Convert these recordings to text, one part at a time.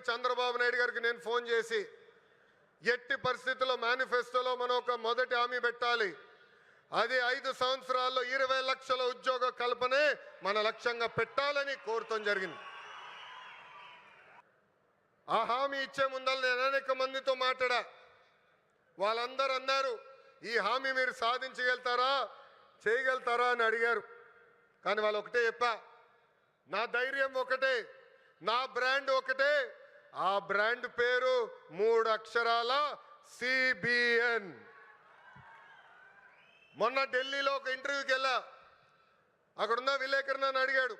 చంద్రబాబు నాయుడు గారికి నేను ఫోన్ చేసి ఎట్టి పరిస్థితుల్లో మేనిఫెస్టోలో మనం ఒక మొదటి హామీ పెట్టాలి. అది 5 సంవత్సరాల్లో 20 లక్షల ఉద్యోగ కల్పనే మన లక్ష్యంగా పెట్టాలని కోరటం జరిగింది. ఆ హామీ ఇచ్చే ముందర నేను అనేక మందితో మాట్లాడా. వాళ్ళందరూ అన్నారు, ఈ హామీ మీరు సాధించగలుగుతారా, చేయగలుగుతారా అని అడిగారు. కానీ వాళ్ళు ఒకటే చెప్పా, నా ధైర్యం ఒకటే, నా బ్రాండ్ ఒకటే. ఆ బ్రాండ్ పేరు 3 అక్షరాల సిబిఎన్. మొన్న ఢిల్లీలో ఒక ఇంటర్వ్యూకి వెళ్ళా. అక్కడున్న విలేకరు నన్ను అడిగాడు,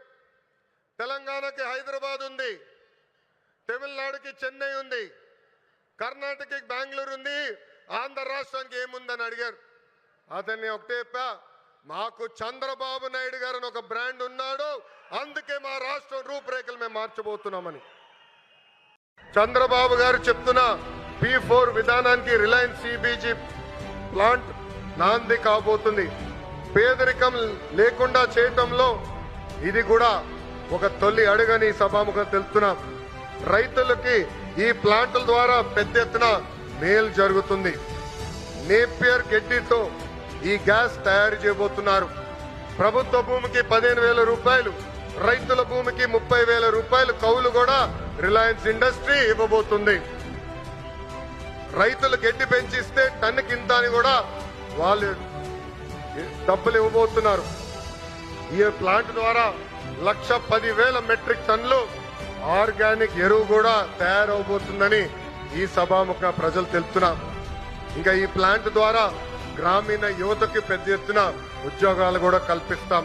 తెలంగాణకి హైదరాబాద్ ఉంది, తమిళనాడుకి చెన్నై ఉంది, కర్ణాటకకి బెంగళూరు ఉంది, ఆంధ్ర రాష్ట్రానికి ఏముందని అడిగారు. అతన్ని ఒకటే చెప్పా, మాకు చంద్రబాబు నాయుడు గారు అని ఒక బ్రాండ్ ఉన్నాడు, అందుకే మా రాష్ట్రం రూపురేఖలు మేము మార్చబోతున్నామని. చంద్రబాబు గారు చెప్తున్న P4 విధానానికి రిలయన్స్ సిబిజీ ప్లాంట్ నాంది కాబోతుంది. పేదరికం లేకుండా చేయటంలో ఇది కూడా ఒక తొలి అడుగని సభాముఖం తెలుపుతున్నాం. రైతులకి ఈ ప్లాంట్ల ద్వారా పెద్ద ఎత్తున మేలు జరుగుతుంది. నేపియర్ గడ్డితో ఈ గ్యాస్ తయారు చేయబోతున్నారు. ప్రభుత్వ భూమికి 15,000 రూపాయలు, రైతుల భూమికి 30,000 రూపాయలు కౌలు కూడా రిలయన్స్ ఇండస్ట్రీ ఇవ్వబోతుంది. రైతులు గడ్డి పెంచిస్తే టన్ను కింద అని కూడా వాళ్ళు డబ్బులు ఇవ్వబోతున్నారు. ఈ ప్లాంట్ ద్వారా 1,10,000 మెట్రిక్ టన్నులు ఆర్గానిక్ ఎరువు కూడా తయారవబోతుందని ఈ సభాముఖ ప్రజలు తెలుపుతున్నారు. ఇంకా ఈ ప్లాంట్ ద్వారా గ్రామీణ యువతకి పెద్ద ఎత్తున ఉద్యోగాలు కూడా కల్పిస్తాం.